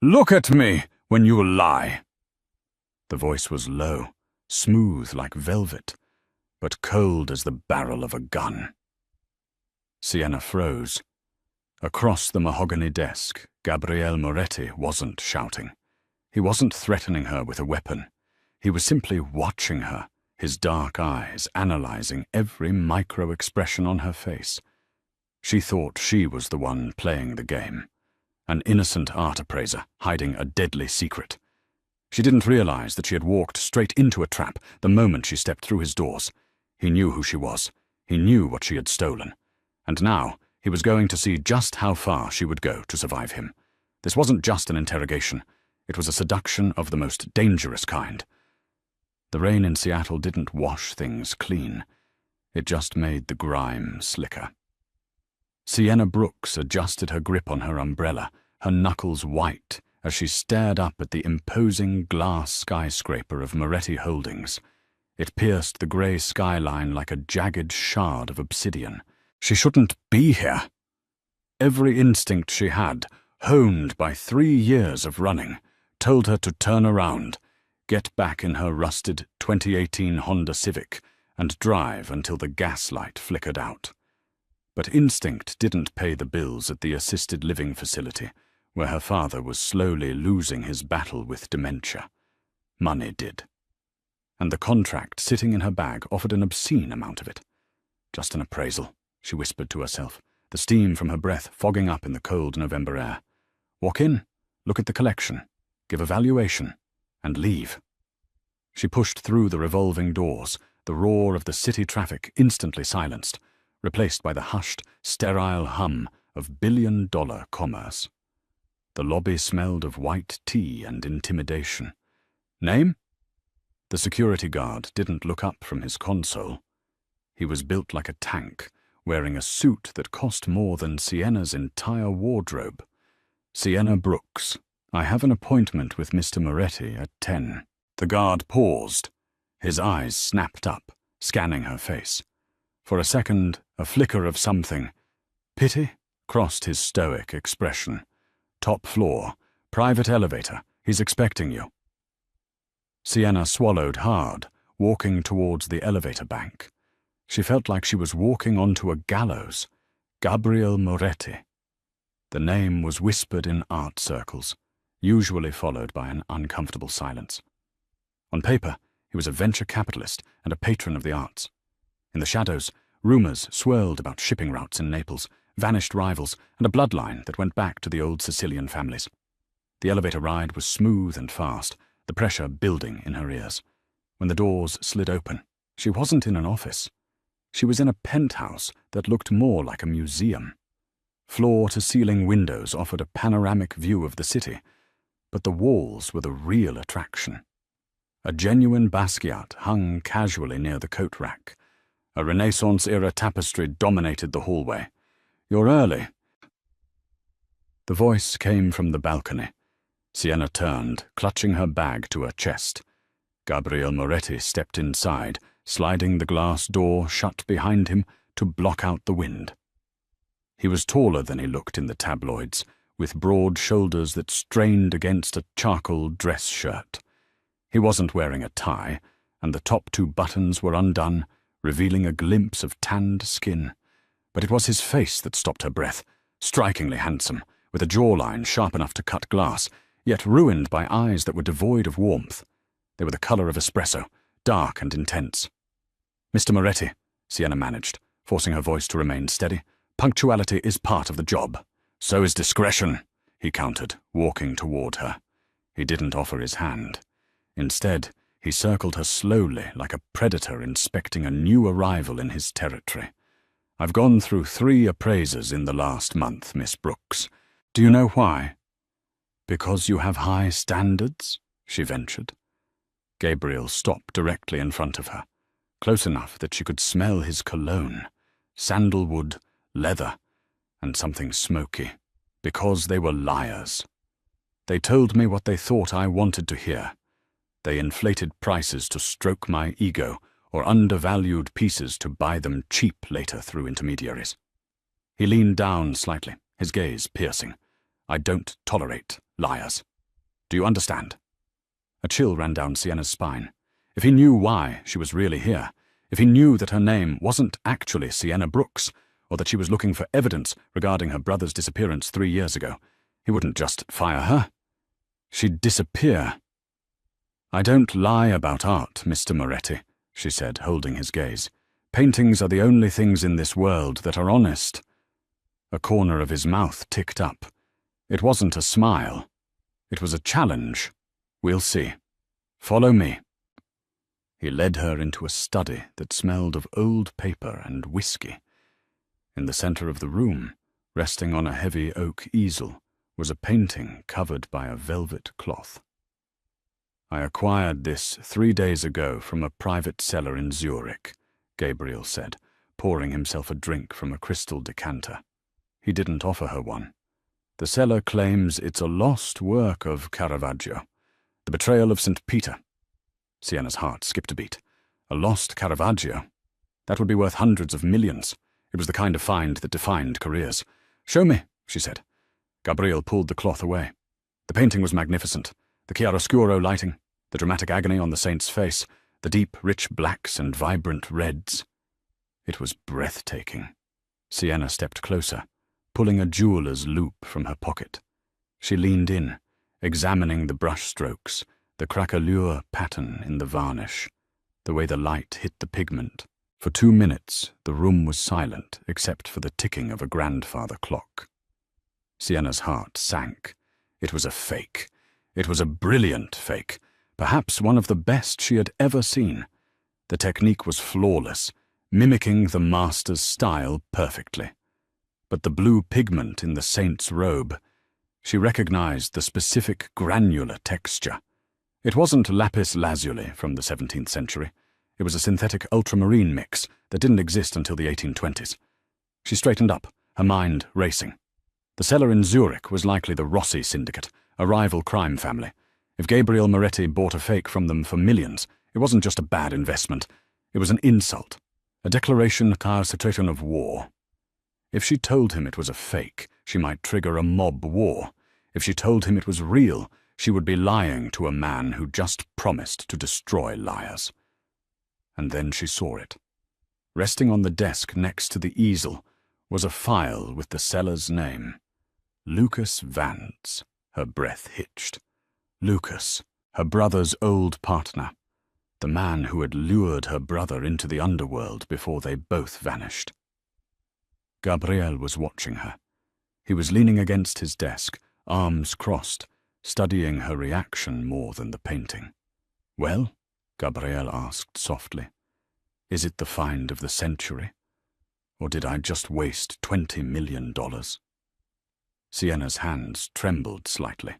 Look at me when you lie." The voice was low, smooth like velvet, but cold as the barrel of a gun. Sienna froze. Across the mahogany desk, Gabriele Moretti wasn't shouting. He wasn't threatening her with a weapon. He was simply watching her, his dark eyes analyzing every micro-expression on her face. She thought she was the one playing the game, an innocent art appraiser hiding a deadly secret. She didn't realize that she had walked straight into a trap the moment she stepped through his doors. He knew who she was. He knew what she had stolen. And now he was going to see just how far she would go to survive him. This wasn't just an interrogation. It was a seduction of the most dangerous kind. The rain in Seattle didn't wash things clean. It just made the grime slicker. Sienna Brooks adjusted her grip on her umbrella, her knuckles white, as she stared up at the imposing glass skyscraper of Moretti Holdings. It pierced the grey skyline like a jagged shard of obsidian. She shouldn't be here. Every instinct she had, honed by 3 years of running, told her to turn around, get back in her rusted 2018 Honda Civic, and drive until the gas light flickered out. But instinct didn't pay the bills at the assisted living facility, where her father was slowly losing his battle with dementia. Money did. And the contract sitting in her bag offered an obscene amount of it. Just an appraisal, she whispered to herself, the steam from her breath fogging up in the cold November air. Walk in, look at the collection, give a valuation, and leave. She pushed through the revolving doors, the roar of the city traffic instantly silenced, replaced by the hushed, sterile hum of billion-dollar commerce. The lobby smelled of white tea and intimidation. Name? The security guard didn't look up from his console. He was built like a tank, wearing a suit that cost more than Sienna's entire wardrobe. Sienna Brooks. I have an appointment with Mr. Moretti at 10. The guard paused. His eyes snapped up, scanning her face. For a second, a flicker of something. Pity crossed his stoic expression. Top floor, private elevator, he's expecting you. Sienna swallowed hard, walking towards the elevator bank. She felt like she was walking onto a gallows. Gabriele Moretti. The name was whispered in art circles, usually followed by an uncomfortable silence. On paper, he was a venture capitalist and a patron of the arts. In the shadows, rumors swirled about shipping routes in Naples, vanished rivals, and a bloodline that went back to the old Sicilian families. The elevator ride was smooth and fast, the pressure building in her ears. When the doors slid open, she wasn't in an office. She was in a penthouse that looked more like a museum. Floor-to-ceiling windows offered a panoramic view of the city, but the walls were the real attraction. A genuine Basquiat hung casually near the coat rack. A Renaissance-era tapestry dominated the hallway. You're early. The voice came from the balcony. Sienna turned, clutching her bag to her chest. Gabriele Moretti stepped inside, sliding the glass door shut behind him to block out the wind. He was taller than he looked in the tabloids, with broad shoulders that strained against a charcoal dress shirt. He wasn't wearing a tie, and the top 2 buttons were undone, revealing a glimpse of tanned skin. But it was his face that stopped her breath, strikingly handsome, with a jawline sharp enough to cut glass, yet ruined by eyes that were devoid of warmth. They were the color of espresso, dark and intense. Mr. Moretti, Sienna managed, forcing her voice to remain steady. Punctuality is part of the job. So is discretion, he countered, walking toward her. He didn't offer his hand. Instead, he circled her slowly like a predator inspecting a new arrival in his territory. I've gone through 3 appraisers in the last month, Miss Brooks. Do you know why? Because you have high standards, she ventured. Gabriel stopped directly in front of her, close enough that she could smell his cologne, sandalwood, leather, and something smoky, because they were liars. They told me what they thought I wanted to hear. They inflated prices to stroke my ego, or undervalued pieces to buy them cheap later through intermediaries. He leaned down slightly, his gaze piercing. I don't tolerate liars. Do you understand? A chill ran down Sienna's spine. If he knew why she was really here, if he knew that her name wasn't actually Sienna Brooks, or that she was looking for evidence regarding her brother's disappearance 3 years ago, he wouldn't just fire her. She'd disappear. I don't lie about art, Mr. Moretti, she said, holding his gaze. Paintings are the only things in this world that are honest. A corner of his mouth ticked up. It wasn't a smile. It was a challenge. We'll see. Follow me. He led her into a study that smelled of old paper and whiskey. In the center of the room, resting on a heavy oak easel, was a painting covered by a velvet cloth. I acquired this 3 days ago from a private cellar in Zurich, Gabriel said, pouring himself a drink from a crystal decanter. He didn't offer her one. The seller claims it's a lost work of Caravaggio, the betrayal of St. Peter. Sienna's heart skipped a beat. A lost Caravaggio? That would be worth hundreds of millions. It was the kind of find that defined careers. Show me, she said. Gabriel pulled the cloth away. The painting was magnificent. The chiaroscuro lighting, the dramatic agony on the saint's face, the deep, rich blacks and vibrant reds. It was breathtaking. Sienna stepped closer, pulling a jeweler's loop from her pocket. She leaned in, examining the brushstrokes, the craquelure pattern in the varnish, the way the light hit the pigment. For 2 minutes, the room was silent except for the ticking of a grandfather clock. Sienna's heart sank. It was a fake. It was a brilliant fake, perhaps one of the best she had ever seen. The technique was flawless, mimicking the master's style perfectly. But the blue pigment in the saint's robe, she recognized the specific granular texture. It wasn't lapis lazuli from the 17th century. It was a synthetic ultramarine mix that didn't exist until the 1820s. She straightened up, her mind racing. The seller in Zurich was likely the Rossi syndicate, a rival crime family. If Gabriel Moretti bought a fake from them for millions, it wasn't just a bad investment. It was an insult, a declaration of war. If she told him it was a fake, she might trigger a mob war. If she told him it was real, she would be lying to a man who just promised to destroy liars. And then she saw it. Resting on the desk next to the easel was a file with the seller's name. Lucas Vance. Her breath hitched. Lucas, her brother's old partner. The man who had lured her brother into the underworld before they both vanished. Gabriel was watching her. He was leaning against his desk, arms crossed, studying her reaction more than the painting. Well? Gabriel asked softly. Is it the find of the century? Or did I just waste $20 million? Sienna's hands trembled slightly.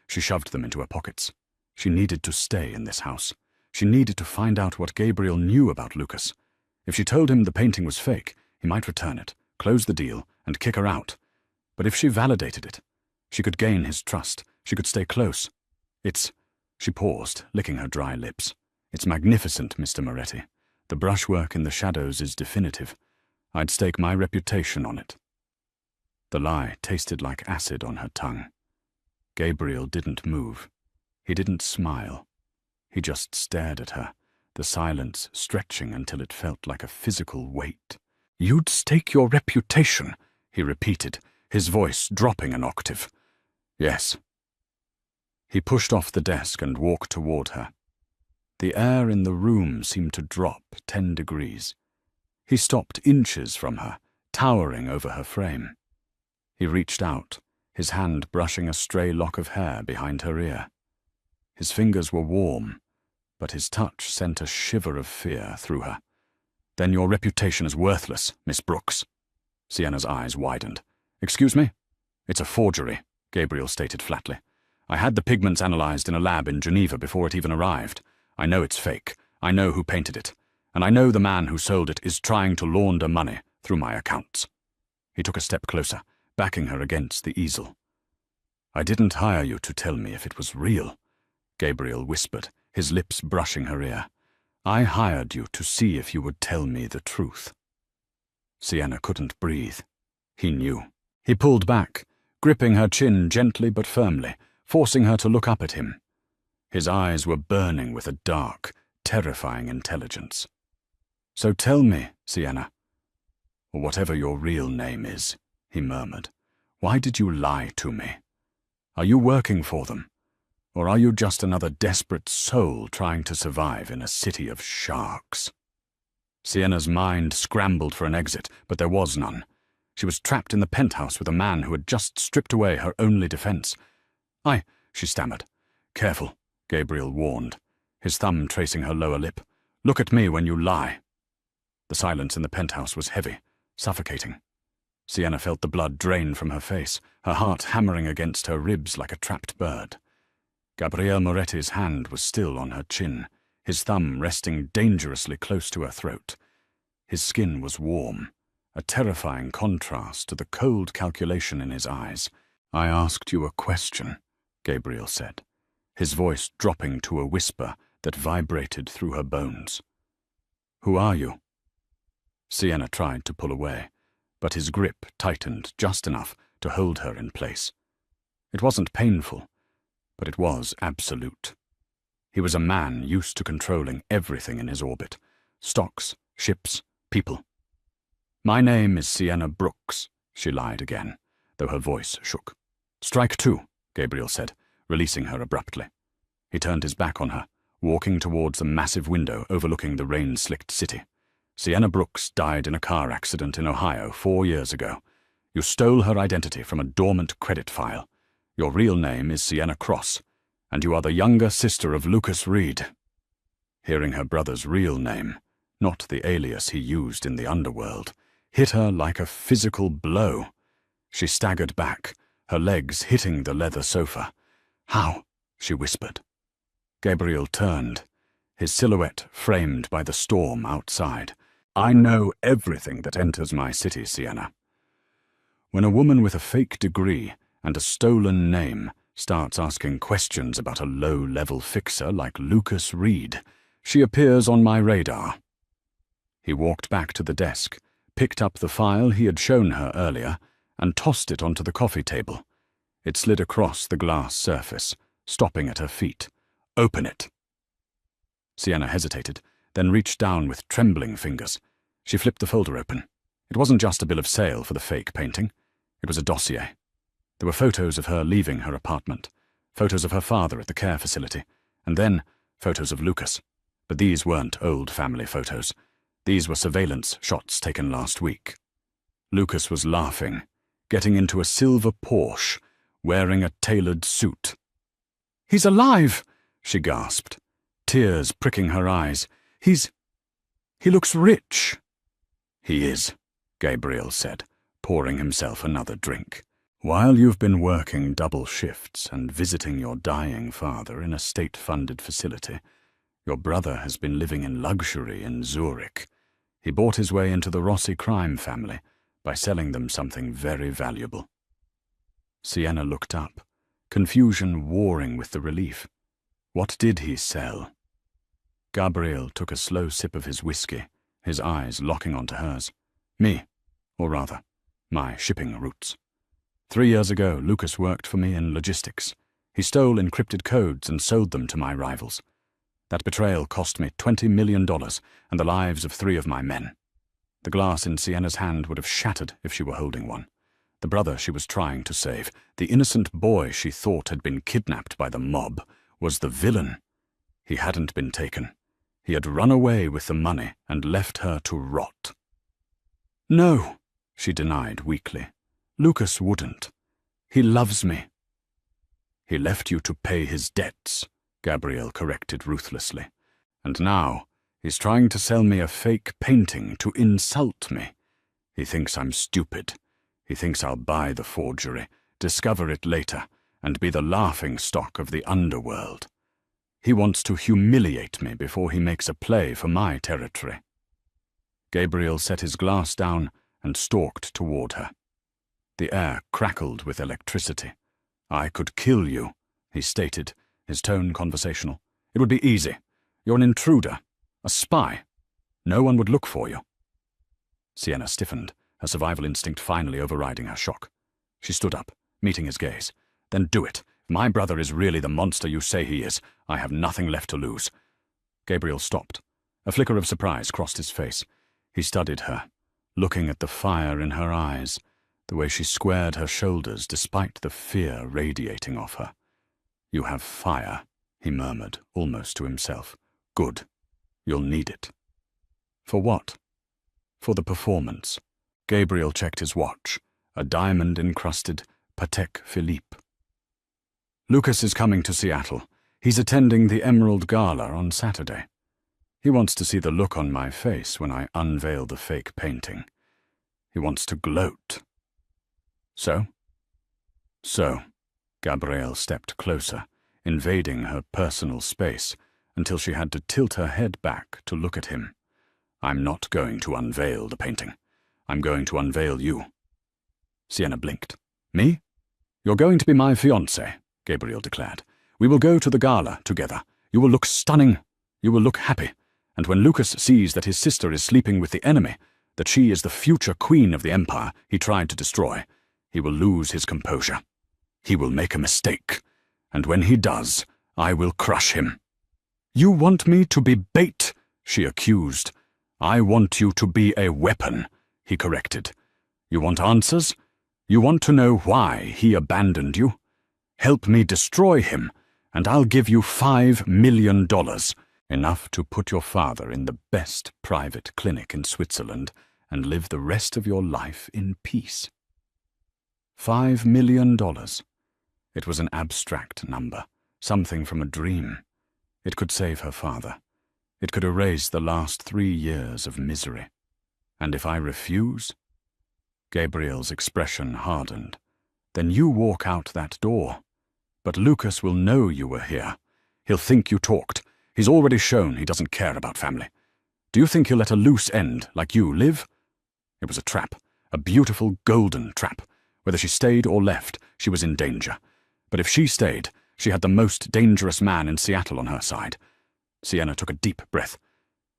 She shoved them into her pockets. She needed to stay in this house. She needed to find out what Gabriel knew about Lucas. If she told him the painting was fake, he might return it, close the deal, and kick her out. But if she validated it, she could gain his trust. She could stay close. She paused, licking her dry lips. It's magnificent, Mr. Moretti. The brushwork in the shadows is definitive. I'd stake my reputation on it. The lie tasted like acid on her tongue. Gabriel didn't move. He didn't smile. He just stared at her, the silence stretching until it felt like a physical weight. You'd stake your reputation, he repeated, his voice dropping an octave. Yes. He pushed off the desk and walked toward her. The air in the room seemed to drop 10 degrees. He stopped inches from her, towering over her frame. He reached out, his hand brushing a stray lock of hair behind her ear. His fingers were warm, but his touch sent a shiver of fear through her. Then your reputation is worthless, Miss Brooks. Sienna's eyes widened. Excuse me? It's a forgery, Gabriel stated flatly. I had the pigments analyzed in a lab in Geneva before it even arrived. I know it's fake. I know who painted it. And I know the man who sold it is trying to launder money through my accounts. He took a step closer, backing her against the easel. I didn't hire you to tell me if it was real, Gabriel whispered, his lips brushing her ear. I hired you to see if you would tell me the truth. Sienna couldn't breathe. He knew. He pulled back, gripping her chin gently but firmly, forcing her to look up at him. His eyes were burning with a dark, terrifying intelligence. "So tell me, Sienna, or whatever your real name is," he murmured, "why did you lie to me? Are you working for them? Or are you just another desperate soul trying to survive in a city of sharks?" Sienna's mind scrambled for an exit, but there was none. She was trapped in the penthouse with a man who had just stripped away her only defense. She stammered. "Careful," Gabriel warned, his thumb tracing her lower lip. "Look at me when you lie." The silence in the penthouse was heavy, suffocating. Sienna felt the blood drain from her face, her heart hammering against her ribs like a trapped bird. Gabriel Moretti's hand was still on her chin, his thumb resting dangerously close to her throat. His skin was warm, a terrifying contrast to the cold calculation in his eyes. "I asked you a question," Gabriel said, his voice dropping to a whisper that vibrated through her bones. "Who are you?" Sienna tried to pull away, but his grip tightened just enough to hold her in place. It wasn't painful, but it was absolute. He was a man used to controlling everything in his orbit: stocks, ships, people. "My name is Sienna Brooks," she lied again, though her voice shook. "Strike two," Gabriel said, releasing her abruptly. He turned his back on her, walking towards the massive window overlooking the rain-slicked city. "Sienna Brooks died in a car accident in Ohio 4 years ago. You stole her identity from a dormant credit file. Your real name is Sienna Cross, and you are the younger sister of Lucas Reed." Hearing her brother's real name, not the alias he used in the underworld, hit her like a physical blow. She staggered back, her legs hitting the leather sofa. "How?" she whispered. Gabriel turned, his silhouette framed by the storm outside. "I know everything that enters my city, Sienna. When a woman with a fake degree and a stolen name starts asking questions about a low-level fixer like Lucas Reed, she appears on my radar." He walked back to the desk, picked up the file he had shown her earlier, and tossed it onto the coffee table. It slid across the glass surface, stopping at her feet. "Open it." Sienna hesitated, then reached down with trembling fingers. She flipped the folder open. It wasn't just a bill of sale for the fake painting. It was a dossier. There were photos of her leaving her apartment, photos of her father at the care facility, and then photos of Lucas. But these weren't old family photos. These were surveillance shots taken last week. Lucas was laughing, getting into a silver Porsche, wearing a tailored suit. "He's alive!" she gasped, tears pricking her eyes. He looks rich." "He is," Gabriel said, pouring himself another drink. "While you've been working double shifts and visiting your dying father in a state-funded facility, your brother has been living in luxury in Zurich. He bought his way into the Rossi crime family by selling them something very valuable." Sienna looked up, confusion warring with the relief. What did he sell? Gabriel took a slow sip of his whiskey, his eyes locking onto hers. "Me, or rather, my shipping routes. 3 years ago, Lucas worked for me in logistics. He stole encrypted codes and sold them to my rivals. That betrayal cost me $20 million and the lives of 3 of my men." The glass in Sienna's hand would have shattered if she were holding one. The brother she was trying to save, the innocent boy she thought had been kidnapped by the mob, was the villain. He hadn't been taken. He had run away with the money and left her to rot. "No," she denied weakly. "Lucas wouldn't. He loves me." "He left you to pay his debts," Gabriel corrected ruthlessly. "And now he's trying to sell me a fake painting to insult me. He thinks I'm stupid. He thinks I'll buy the forgery, discover it later, and be the laughingstock of the underworld. He wants to humiliate me before he makes a play for my territory." Gabriel set his glass down and stalked toward her. The air crackled with electricity. "I could kill you," he stated, his tone conversational. "It would be easy. You're an intruder, a spy. No one would look for you." Sienna stiffened, her survival instinct finally overriding her shock. She stood up, meeting his gaze. Then do it. If my brother is really the monster you say he is, I have nothing left to lose. Gabriel stopped. A flicker of surprise crossed his face. He studied her, looking at the fire in her eyes, the way she squared her shoulders despite the fear radiating off her. You have fire, he murmured, almost to himself. Good. You'll need it. For what? For the performance. Gabriel checked his watch, a diamond-encrusted Patek Philippe. Lucas is coming to Seattle. He's attending the Emerald Gala on Saturday. He wants to see the look on my face when I unveil the fake painting. He wants to gloat. So? So, Gabrielle stepped closer, invading her personal space, until she had to tilt her head back to look at him. I'm not going to unveil the painting. I'm going to unveil you. Sienna blinked. Me? You're going to be my fiancé, Gabriel declared. We will go to the gala together. You will look stunning. You will look happy. And when Lucas sees that his sister is sleeping with the enemy, that she is the future queen of the empire he tried to destroy, he will lose his composure. He will make a mistake. And when he does, I will crush him. You want me to be bait, she accused. I want you to be a weapon, he corrected. You want answers? You want to know why he abandoned you? Help me destroy him, and I'll give you $5 million, enough to put your father in the best private clinic in Switzerland and live the rest of your life in peace. $5 million. It was an abstract number, something from a dream. It could save her father. It could erase the last 3 years of misery. And if I refuse? Gabriel's expression hardened. Then you walk out that door. But Lucas will know you were here. He'll think you talked. He's already shown he doesn't care about family. Do you think he'll let a loose end like you live? It was a trap, a beautiful golden trap. Whether she stayed or left, she was in danger. But if she stayed, she had the most dangerous man in Seattle on her side. Sienna took a deep breath.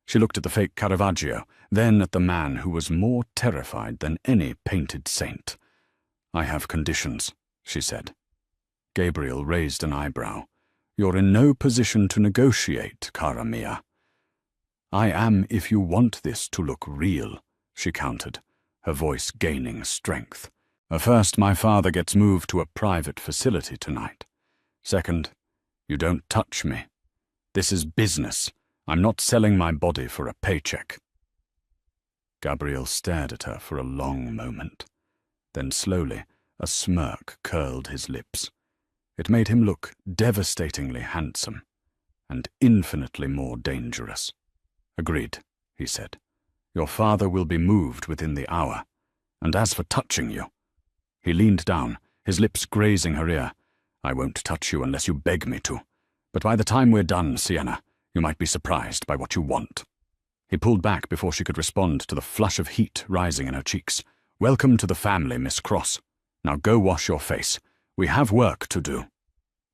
She looked at the fake Caravaggio, then at the man who was more terrified than any painted saint. I have conditions, she said. Gabriel raised an eyebrow. You're in no position to negotiate, cara mia. I am if you want this to look real, she countered, her voice gaining strength. First, my father gets moved to a private facility tonight. Second, you don't touch me. This is business. I'm not selling my body for a paycheck. Gabriel stared at her for a long moment. Then slowly, a smirk curled his lips. It made him look devastatingly handsome and infinitely more dangerous. Agreed, he said. Your father will be moved within the hour. And as for touching you, he leaned down, his lips grazing her ear. I won't touch you unless you beg me to. But by the time we're done, Sienna, you might be surprised by what you want. He pulled back before she could respond to the flush of heat rising in her cheeks. Welcome to the family, Miss Cross. Now go wash your face. We have work to do.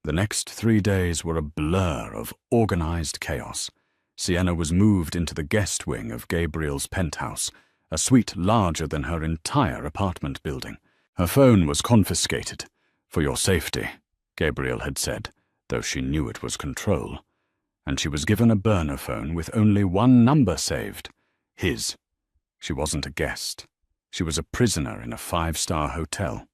The next 3 days were a blur of organized chaos. Sienna was moved into the guest wing of Gabriel's penthouse, a suite larger than her entire apartment building. Her phone was confiscated. For your safety, Gabriel had said, though she knew it was control. And she was given a burner phone with only one number saved. His. She wasn't a guest. She was a prisoner in a 5-star hotel.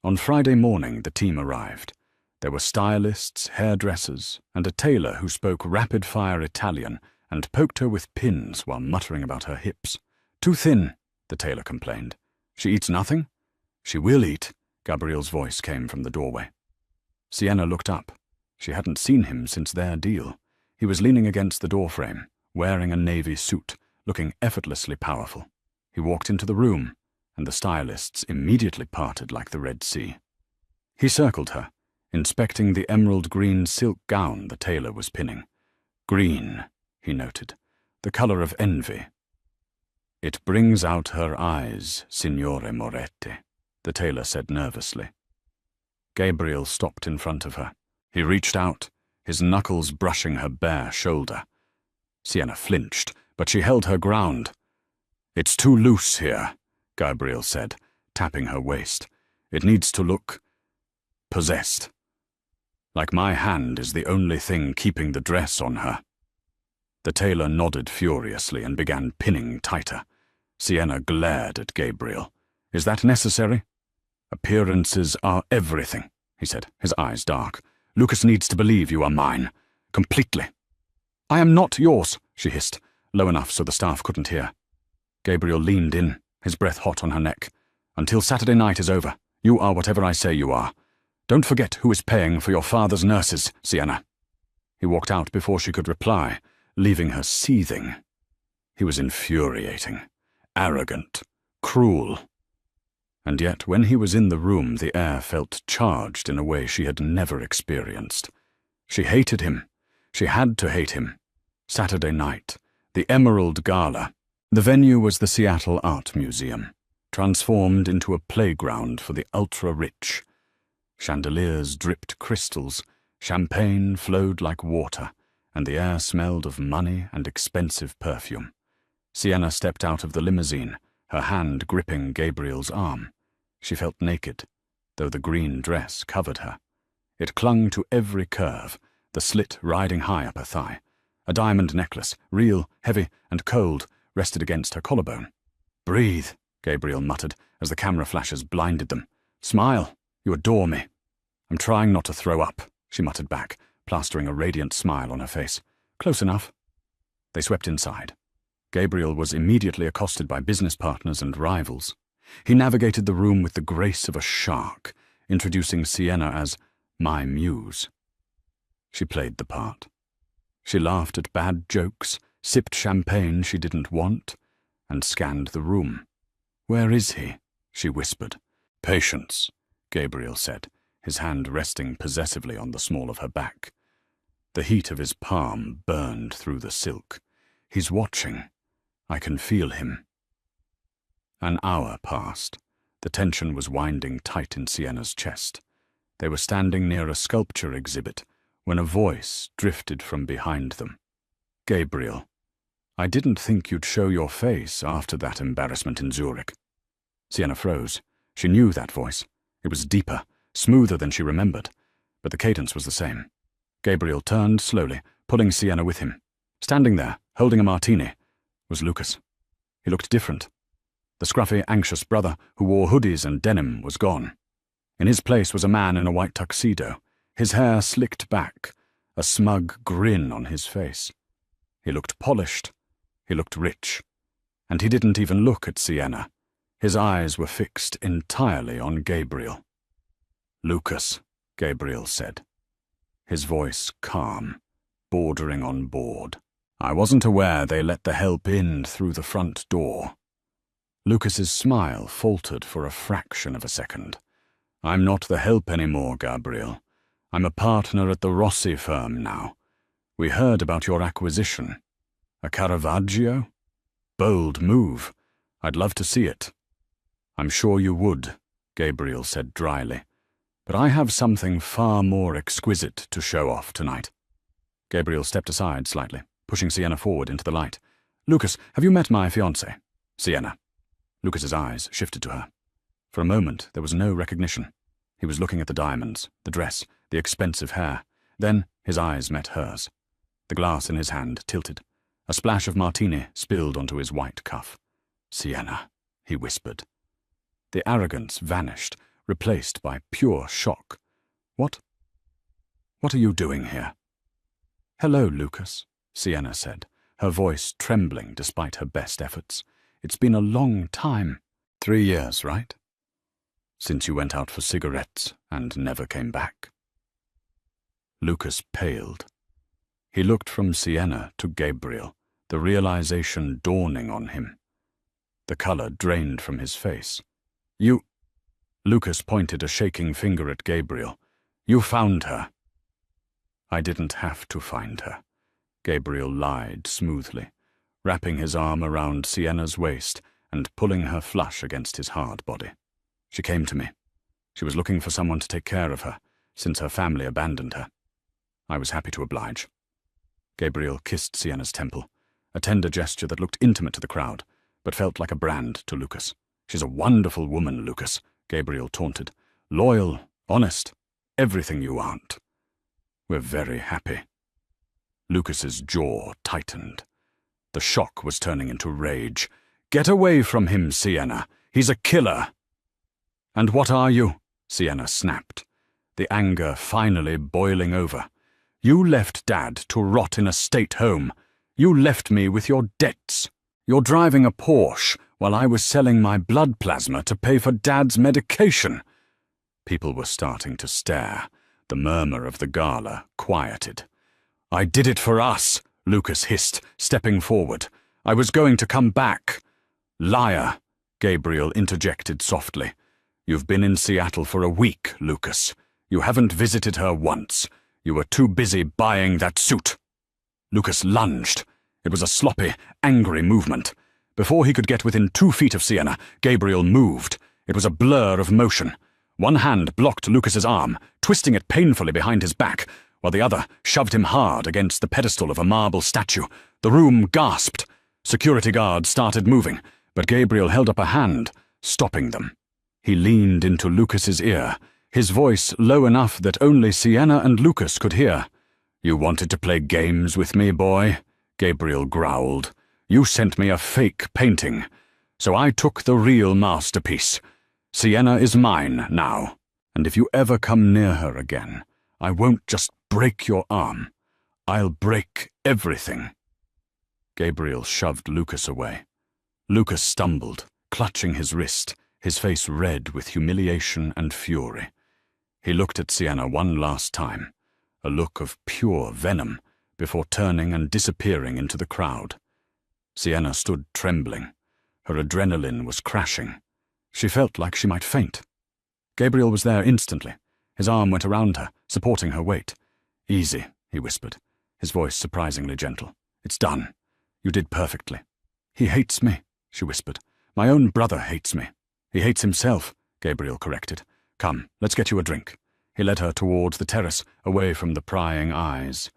On Friday morning, the team arrived. There were stylists, hairdressers, and a tailor who spoke rapid-fire Italian and poked her with pins while muttering about her hips. Too thin, the tailor complained. She eats nothing? She will eat, Gabriel's voice came from the doorway. Sienna looked up. She hadn't seen him since their deal. He was leaning against the doorframe, wearing a navy suit, looking effortlessly powerful. He walked into the room, and the stylists immediately parted like the Red Sea. He circled her, inspecting the emerald green silk gown the tailor was pinning. Green, he noted, the color of envy. It brings out her eyes, Signore Moretti, the tailor said nervously. Gabriel stopped in front of her. He reached out, his knuckles brushing her bare shoulder. Sienna flinched, but she held her ground. It's too loose here, Gabriel said, tapping her waist. It needs to look possessed. Like my hand is the only thing keeping the dress on her. The tailor nodded furiously and began pinning tighter. Sienna glared at Gabriel. Is that necessary? Appearances are everything, he said, his eyes dark. Lucas needs to believe you are mine. Completely. I am not yours, she hissed, low enough so the staff couldn't hear. Gabriel leaned in, his breath hot on her neck. Until Saturday night is over, you are whatever I say you are. Don't forget who is paying for your father's nurses, Sienna. He walked out before she could reply, leaving her seething. He was infuriating, arrogant, cruel. And yet, when he was in the room, the air felt charged in a way she had never experienced. She hated him. She had to hate him. Saturday night, the Emerald Gala. The venue was the Seattle Art Museum, transformed into a playground for the ultra-rich. Chandeliers dripped crystals, champagne flowed like water, and the air smelled of money and expensive perfume. Sienna stepped out of the limousine, her hand gripping Gabriel's arm. She felt naked, though the green dress covered her. It clung to every curve, the slit riding high up her thigh. A diamond necklace, real, heavy, and cold, rested against her collarbone. Breathe, Gabriel muttered as the camera flashes blinded them. Smile, you adore me. I'm trying not to throw up, she muttered back, plastering a radiant smile on her face. Close enough. They swept inside. Gabriel was immediately accosted by business partners and rivals. He navigated the room with the grace of a shark, introducing Sienna as my muse. She played the part. She laughed at bad jokes, sipped champagne she didn't want, and scanned the room. Where is he? She whispered. Patience, Gabriel said, his hand resting possessively on the small of her back. The heat of his palm burned through the silk. He's watching. I can feel him. An hour passed. The tension was winding tight in Sienna's chest. They were standing near a sculpture exhibit when a voice drifted from behind them. Gabriel, I didn't think you'd show your face after that embarrassment in Zurich. Sienna froze. She knew that voice. It was deeper, smoother than she remembered, but the cadence was the same. Gabriel turned slowly, pulling Sienna with him. Standing there, holding a martini, was Lucas. He looked different. The scruffy, anxious brother who wore hoodies and denim was gone. In his place was a man in a white tuxedo, his hair slicked back, a smug grin on his face. He looked polished. He looked rich. And he didn't even look at Sienna. His eyes were fixed entirely on Gabriel. Lucas, Gabriel said, his voice calm, bordering on bored. I wasn't aware they let the help in through the front door. Lucas's smile faltered for a fraction of a second. I'm not the help anymore, Gabriel. I'm a partner at the Rossi firm now. We heard about your acquisition. A Caravaggio? Bold move. I'd love to see it. I'm sure you would, Gabriel said dryly. But I have something far more exquisite to show off tonight. Gabriel stepped aside slightly, pushing Sienna forward into the light. Lucas, have you met my fiancée? Sienna. Lucas's eyes shifted to her. For a moment, there was no recognition. He was looking at the diamonds, the dress, the expensive hair. Then his eyes met hers. The glass in his hand tilted. A splash of martini spilled onto his white cuff. Sienna, he whispered. The arrogance vanished, replaced by pure shock. What are you doing here? Hello, Lucas, Sienna said, her voice trembling despite her best efforts. It's been a long time. 3 years, right? Since you went out for cigarettes and never came back. Lucas paled. He looked from Sienna to Gabriel, the realization dawning on him. The color drained from his face. You... Lucas pointed a shaking finger at Gabriel. You found her. I didn't have to find her, Gabriel lied smoothly, wrapping his arm around Sienna's waist and pulling her flush against his hard body. She came to me. She was looking for someone to take care of her, since her family abandoned her. I was happy to oblige. Gabriel kissed Sienna's temple, a tender gesture that looked intimate to the crowd, but felt like a brand to Lucas. She's a wonderful woman, Lucas, Gabriel taunted. Loyal, honest, everything you aren't. We're very happy." Lucas's jaw tightened. The shock was turning into rage. "Get away from him, Sienna. He's a killer." "And what are you?" Sienna snapped, the anger finally boiling over. "You left Dad to rot in a state home. You left me with your debts. You're driving a Porsche while I was selling my blood plasma to pay for Dad's medication." People were starting to stare. The murmur of the gala quieted. "I did it for us," Lucas hissed, stepping forward. "I was going to come back." "Liar," Gabriel interjected softly. "You've been in Seattle for a week, Lucas. You haven't visited her once. You were too busy buying that suit." Lucas lunged. It was a sloppy, angry movement. Before he could get within 2 feet of Sienna, Gabriel moved. It was a blur of motion. One hand blocked Lucas's arm, twisting it painfully behind his back, while the other shoved him hard against the pedestal of a marble statue. The room gasped. Security guards started moving, but Gabriel held up a hand, stopping them. He leaned into Lucas's ear, his voice low enough that only Sienna and Lucas could hear. "You wanted to play games with me, boy?" Gabriel growled. "You sent me a fake painting, so I took the real masterpiece. Sienna is mine now, and if you ever come near her again, I won't just break your arm. I'll break everything." Gabriel shoved Lucas away. Lucas stumbled, clutching his wrist, his face red with humiliation and fury. He looked at Sienna one last time, a look of pure venom, before turning and disappearing into the crowd. Sienna stood trembling. Her adrenaline was crashing. She felt like she might faint. Gabriel was there instantly. His arm went around her, supporting her weight. "Easy," he whispered, his voice surprisingly gentle. "It's done. You did perfectly." "He hates me," she whispered. "My own brother hates me." "He hates himself," Gabriel corrected. "Come, let's get you a drink." He led her towards the terrace, away from the prying eyes.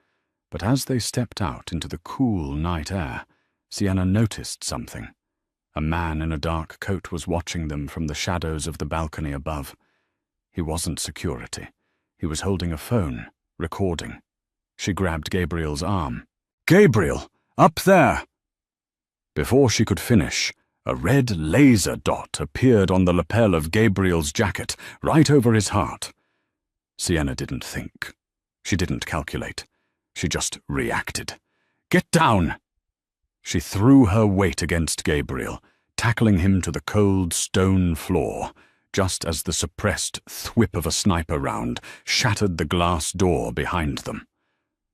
But as they stepped out into the cool night air, Sienna noticed something. A man in a dark coat was watching them from the shadows of the balcony above. He wasn't security. He was holding a phone, recording. She grabbed Gabriel's arm. "Gabriel! Up there!" Before she could finish, a red laser dot appeared on the lapel of Gabriel's jacket, right over his heart. Sienna didn't think. She didn't calculate. She just reacted. "Get down!" She threw her weight against Gabriel, tackling him to the cold stone floor, just as the suppressed thwip of a sniper round shattered the glass door behind them.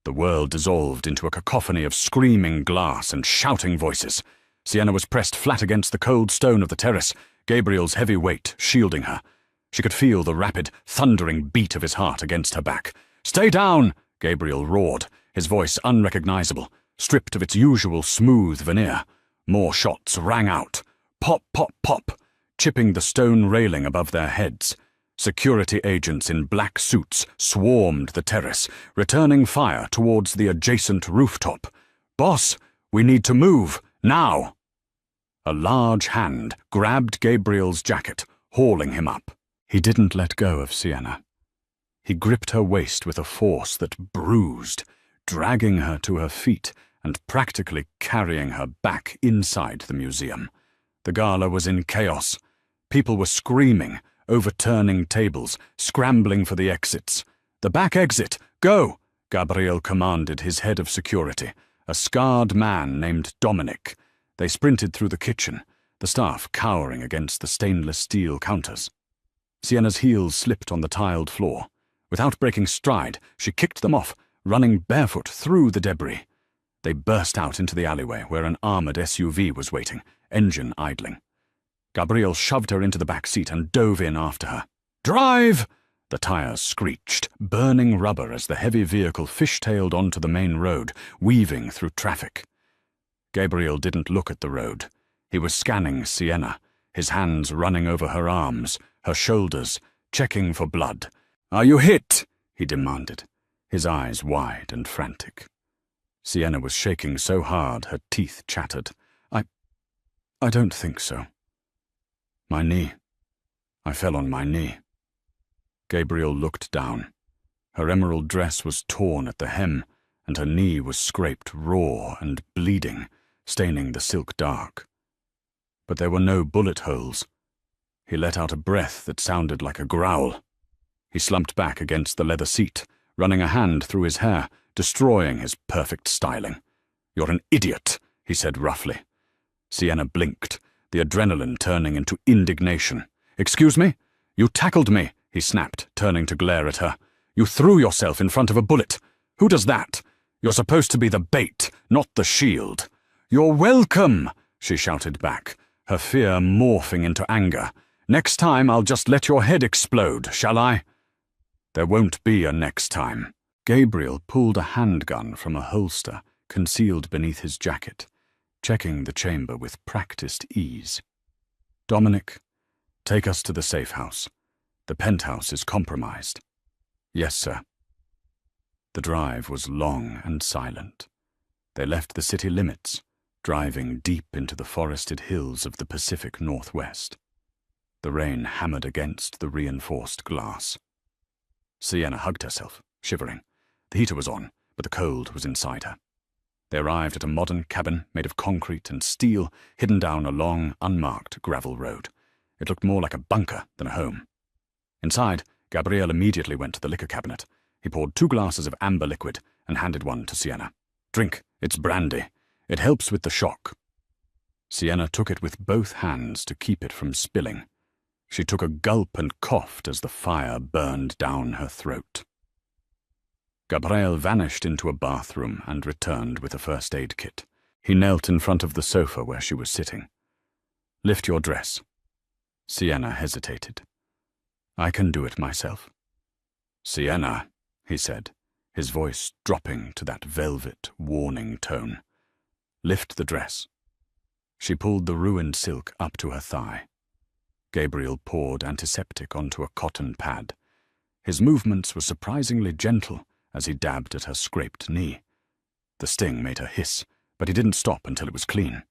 The world dissolved into a cacophony of screaming glass and shouting voices. Sienna was pressed flat against the cold stone of the terrace, Gabriel's heavy weight shielding her. She could feel the rapid, thundering beat of his heart against her back. "Stay down!" Gabriel roared, his voice unrecognizable, stripped of its usual smooth veneer. More shots rang out. Pop, pop, pop, chipping the stone railing above their heads. Security agents in black suits swarmed the terrace, returning fire towards the adjacent rooftop. "Boss, we need to move, now!" A large hand grabbed Gabriel's jacket, hauling him up. He didn't let go of Sienna. He gripped her waist with a force that bruised, dragging her to her feet and practically carrying her back inside the museum. The gala was in chaos. People were screaming, overturning tables, scrambling for the exits. "The back exit! Go!" Gabriel commanded his head of security, a scarred man named Dominic. They sprinted through the kitchen, the staff cowering against the stainless steel counters. Sienna's heels slipped on the tiled floor. Without breaking stride, she kicked them off, running barefoot through the debris. They burst out into the alleyway where an armored SUV was waiting, engine idling. Gabriel shoved her into the back seat and dove in after her. "Drive!" The tires screeched, burning rubber as the heavy vehicle fishtailed onto the main road, weaving through traffic. Gabriel didn't look at the road. He was scanning Sienna, his hands running over her arms, her shoulders, checking for blood. "Are you hit?" he demanded, his eyes wide and frantic. Sienna was shaking so hard her teeth chattered. I don't think so. My knee. I fell on my knee." Gabriel looked down. Her emerald dress was torn at the hem, and her knee was scraped raw and bleeding, staining the silk dark. But there were no bullet holes. He let out a breath that sounded like a growl. He slumped back against the leather seat, running a hand through his hair, destroying his perfect styling. "You're an idiot," he said roughly. Sienna blinked, the adrenaline turning into indignation. "Excuse me? You tackled me," he snapped, turning to glare at her. "You threw yourself in front of a bullet. Who does that? You're supposed to be the bait, not the shield." "You're welcome," she shouted back, her fear morphing into anger. "Next time I'll just let your head explode, shall I?" "There won't be a next time." Gabriel pulled a handgun from a holster concealed beneath his jacket, checking the chamber with practiced ease. "Dominic, take us to the safe house. The penthouse is compromised." "Yes, sir." The drive was long and silent. They left the city limits, driving deep into the forested hills of the Pacific Northwest. The rain hammered against the reinforced glass. Sienna hugged herself, shivering. The heater was on, but the cold was inside her. They arrived at a modern cabin made of concrete and steel, hidden down a long, unmarked gravel road. It looked more like a bunker than a home. Inside, Gabriel immediately went to the liquor cabinet. He poured 2 glasses of amber liquid and handed one to Sienna. "Drink, it's brandy. It helps with the shock." Sienna took it with both hands to keep it from spilling. She took a gulp and coughed as the fire burned down her throat. Gabriel vanished into a bathroom and returned with a first aid kit. He knelt in front of the sofa where she was sitting. "Lift your dress." Sienna hesitated. "I can do it myself." "Sienna," he said, his voice dropping to that velvet, warning tone. "Lift the dress." She pulled the ruined silk up to her thigh. Gabriel poured antiseptic onto a cotton pad. His movements were surprisingly gentle as he dabbed at her scraped knee. The sting made her hiss, but he didn't stop until it was clean.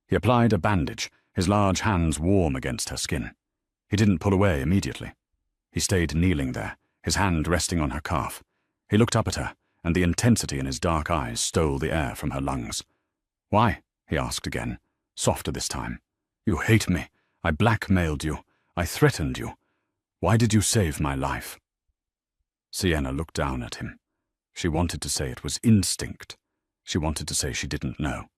He applied a bandage, his large hands warm against her skin. He didn't pull away immediately. He stayed kneeling there, his hand resting on her calf. He looked up at her, and the intensity in his dark eyes stole the air from her lungs. "Why?" he asked again, softer this time. "You hate me. I blackmailed you. I threatened you. Why did you save my life?" Sienna looked down at him. She wanted to say it was instinct. She wanted to say she didn't know.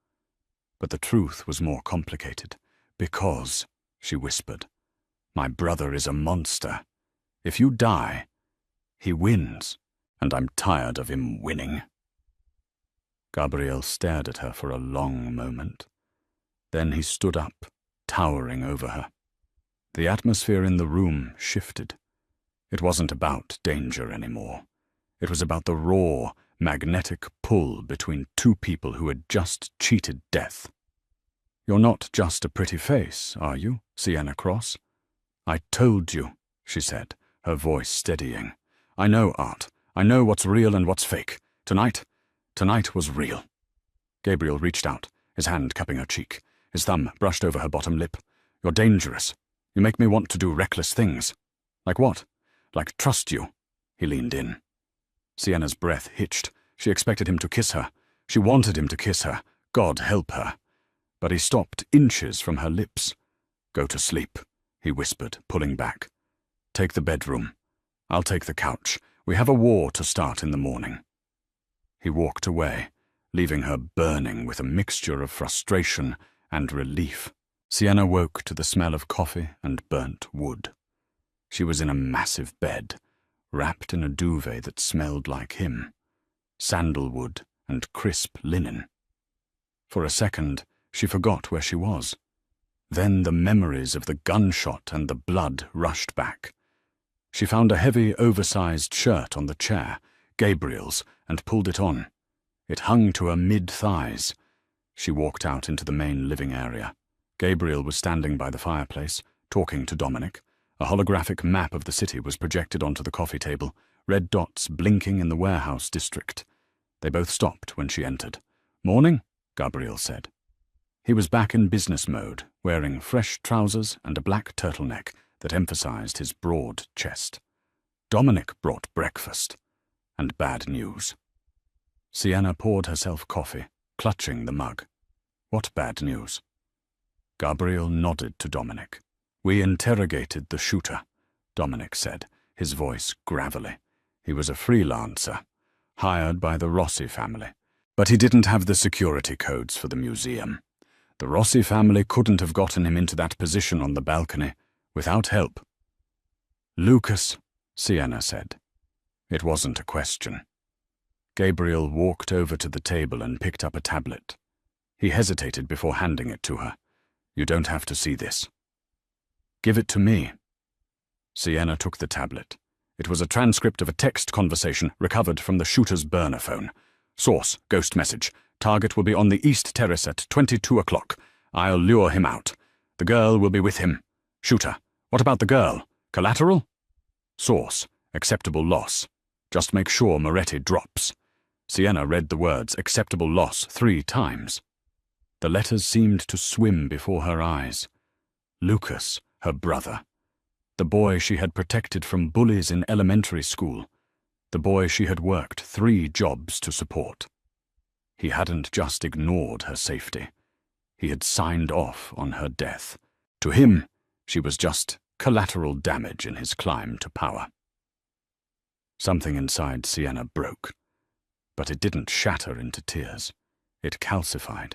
But the truth was more complicated. "Because," she whispered, "my brother is a monster. If you die, he wins, and I'm tired of him winning." Gabriel stared at her for a long moment. Then he stood up, towering over her. The atmosphere in the room shifted. It wasn't about danger anymore. It was about the raw, magnetic pull between 2 people who had just cheated death. "You're not just a pretty face, are you, Sienna Cross?" "I told you," she said, her voice steadying. "I know art. I know what's real and what's fake. Tonight was real." Gabriel reached out, his hand cupping her cheek. His thumb brushed over her bottom lip. "You're dangerous. You make me want to do reckless things." "Like what?" "Like trust you." He leaned in. Sienna's breath hitched. She expected him to kiss her. She wanted him to kiss her. God help her. But he stopped inches from her lips. "Go to sleep," he whispered, pulling back. "Take the bedroom. I'll take the couch. We have a war to start in the morning." He walked away, leaving her burning with a mixture of frustration and relief. Sienna woke to the smell of coffee and burnt wood. She was in a massive bed, wrapped in a duvet that smelled like him, sandalwood and crisp linen. For a second, she forgot where she was. Then the memories of the gunshot and the blood rushed back. She found a heavy, oversized shirt on the chair, Gabriel's, and pulled it on. It hung to her mid-thighs. She walked out into the main living area. Gabriel was standing by the fireplace, talking to Dominic. A holographic map of the city was projected onto the coffee table, red dots blinking in the warehouse district. They both stopped when she entered. "Morning," Gabriel said. He was back in business mode, wearing fresh trousers and a black turtleneck that emphasized his broad chest. Dominic brought breakfast, and bad news. Sienna poured herself coffee, clutching the mug. What bad news? Gabriel nodded to Dominic. We interrogated the shooter, Dominic said, his voice gravelly. He was a freelancer, hired by the Rossi family, but he didn't have the security codes for the museum. The Rossi family couldn't have gotten him into that position on the balcony without help. Lucas, Sienna said. It wasn't a question. Gabriel walked over to the table and picked up a tablet. He hesitated before handing it to her. You don't have to see this. Give it to me. Sienna took the tablet. It was a transcript of a text conversation recovered from the shooter's burner phone. Source, ghost message. Target will be on the East Terrace at 22 o'clock. I'll lure him out. The girl will be with him. Shooter, what about the girl? Collateral? Source, acceptable loss. Just make sure Moretti drops. Sienna read the words acceptable loss 3 times. The letters seemed to swim before her eyes. Lucas, her brother. The boy she had protected from bullies in elementary school. The boy she had worked 3 jobs to support. He hadn't just ignored her safety. He had signed off on her death. To him, she was just collateral damage in his climb to power. Something inside Sienna broke, but it didn't shatter into tears. It calcified.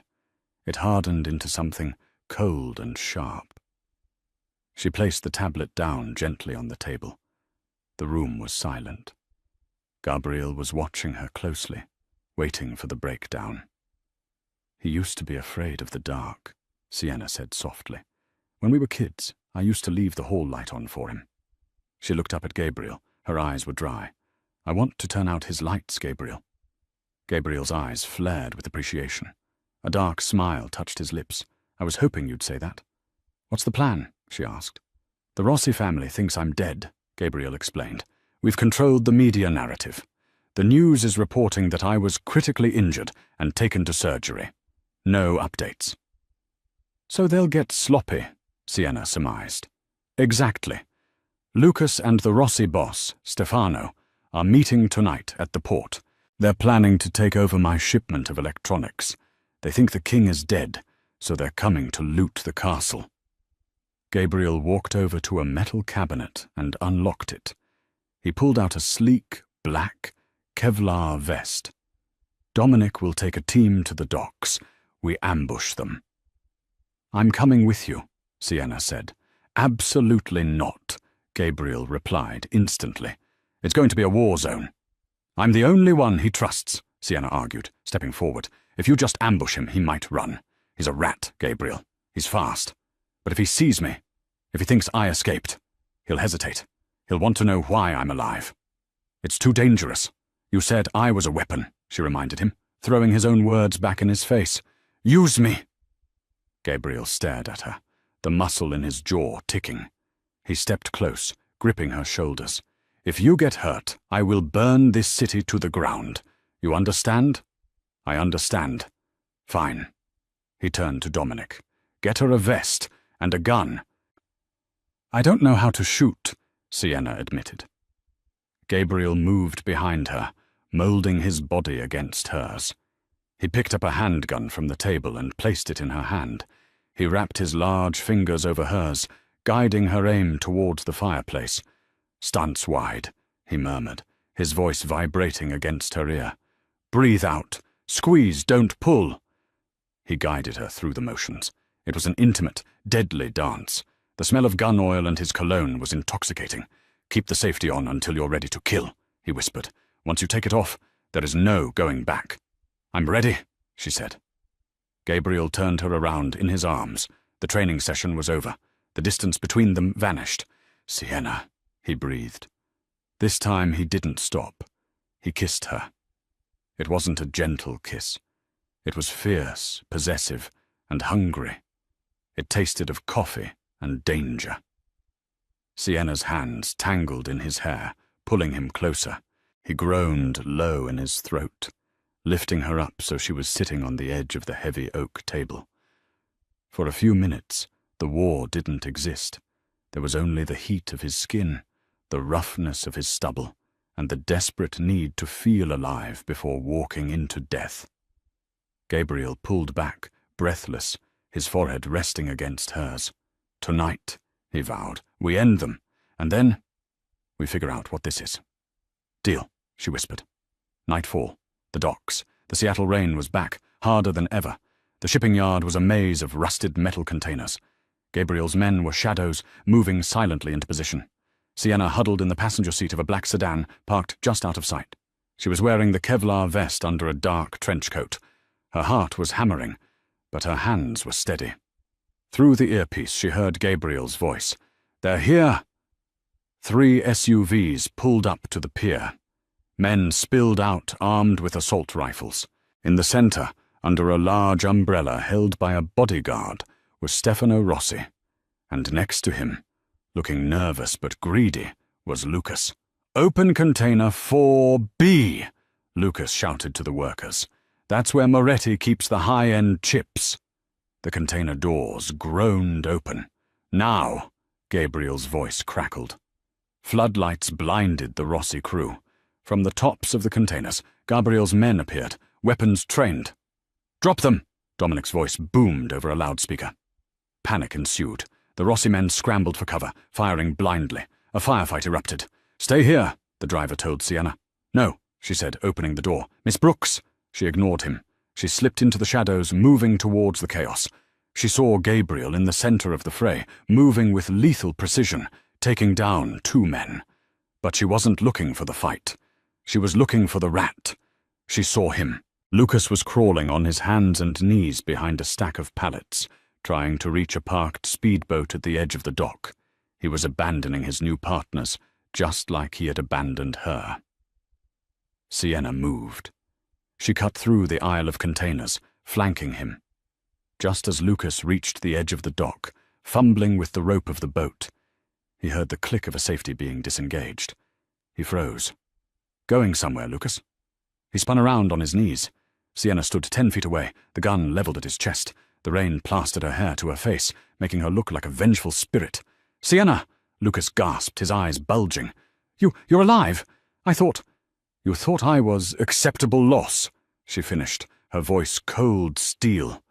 It hardened into something cold and sharp. She placed the tablet down gently on the table. The room was silent. Gabriel was watching her closely, waiting for the breakdown. He used to be afraid of the dark, Sienna said softly. When we were kids, I used to leave the hall light on for him. She looked up at Gabriel. Her eyes were dry. I want to turn out his lights, Gabriel. Gabriel's eyes flared with appreciation. A dark smile touched his lips. I was hoping you'd say that. What's the plan? She asked. The Rossi family thinks I'm dead, Gabriel explained. We've controlled the media narrative. The news is reporting that I was critically injured and taken to surgery. No updates. So they'll get sloppy, Sienna surmised. Exactly. Lucas and the Rossi boss, Stefano, are meeting tonight at the port. They're planning to take over my shipment of electronics. They think the king is dead, so they're coming to loot the castle. Gabriel walked over to a metal cabinet and unlocked it. He pulled out a sleek, black, Kevlar vest. Dominic will take a team to the docks. We ambush them. I'm coming with you, Sienna said. Absolutely not, Gabriel replied instantly. It's going to be a war zone. I'm the only one he trusts, Sienna argued, stepping forward. If you just ambush him, he might run. He's a rat, Gabriel. He's fast. But if he sees me, if he thinks I escaped, he'll hesitate. He'll want to know why I'm alive. It's too dangerous. You said I was a weapon, she reminded him, throwing his own words back in his face. Use me. Gabriel stared at her, the muscle in his jaw ticking. He stepped close, gripping her shoulders. If you get hurt, I will burn this city to the ground. You understand? I understand. Fine. He turned to Dominic. Get her a vest and a gun. I don't know how to shoot, Sienna admitted. Gabriel moved behind her, moulding his body against hers. He picked up a handgun from the table and placed it in her hand. He wrapped his large fingers over hers, guiding her aim towards the fireplace. Stance wide, he murmured, his voice vibrating against her ear. Breathe out. Squeeze, don't pull. He guided her through the motions. It was an intimate, deadly dance. The smell of gun oil and his cologne was intoxicating. Keep the safety on until you're ready to kill, he whispered. Once you take it off, there is no going back. I'm ready, she said. Gabriel turned her around in his arms. The training session was over. The distance between them vanished. Sienna, he breathed. This time he didn't stop. He kissed her. It wasn't a gentle kiss. It was fierce, possessive, and hungry. It tasted of coffee and danger. Sienna's hands tangled in his hair, pulling him closer. He groaned low in his throat, lifting her up so she was sitting on the edge of the heavy oak table. For a few minutes, the war didn't exist. There was only the heat of his skin, the roughness of his stubble, and the desperate need to feel alive before walking into death. Gabriel pulled back, breathless, his forehead resting against hers. "Tonight," he vowed, "we end them, and then we figure out what this is." "Deal," she whispered. Nightfall, the docks, the Seattle rain was back, harder than ever. The shipping yard was a maze of rusted metal containers. Gabriel's men were shadows, moving silently into position. Sienna huddled in the passenger seat of a black sedan, parked just out of sight. She was wearing the Kevlar vest under a dark trench coat. Her heart was hammering, but her hands were steady. Through the earpiece she heard Gabriel's voice. "They're here!" 3 SUVs pulled up to the pier. Men spilled out, armed with assault rifles. In the center, under a large umbrella held by a bodyguard, was Stefano Rossi, and next to him, looking nervous but greedy, was Lucas. "Open container 4B, Lucas shouted to the workers. "That's where Moretti keeps the high-end chips." The container doors groaned open. "Now," Gabriel's voice crackled. Floodlights blinded the Rossi crew. From the tops of the containers, Gabriel's men appeared, weapons trained. "Drop them!" Dominic's voice boomed over a loudspeaker. Panic ensued. The Rossi men scrambled for cover, firing blindly. A firefight erupted. "Stay here," the driver told Sienna. "No," she said, opening the door. "Miss Brooks!" She ignored him. She slipped into the shadows, moving towards the chaos. She saw Gabriel in the center of the fray, moving with lethal precision, taking down 2 men. But she wasn't looking for the fight. She was looking for the rat. She saw him. Lucas was crawling on his hands and knees behind a stack of pallets, trying to reach a parked speedboat at the edge of the dock. He was abandoning his new partners, just like he had abandoned her. Sienna moved. She cut through the aisle of containers, flanking him. Just as Lucas reached the edge of the dock, fumbling with the rope of the boat, he heard the click of a safety being disengaged. He froze. "Going somewhere, Lucas?" He spun around on his knees. Sienna stood 10 feet away, the gun leveled at his chest. The rain plastered her hair to her face, making her look like a vengeful spirit. "Sienna!" Lucas gasped, his eyes bulging. You're alive? You thought I was acceptable loss," she finished, her voice cold steel.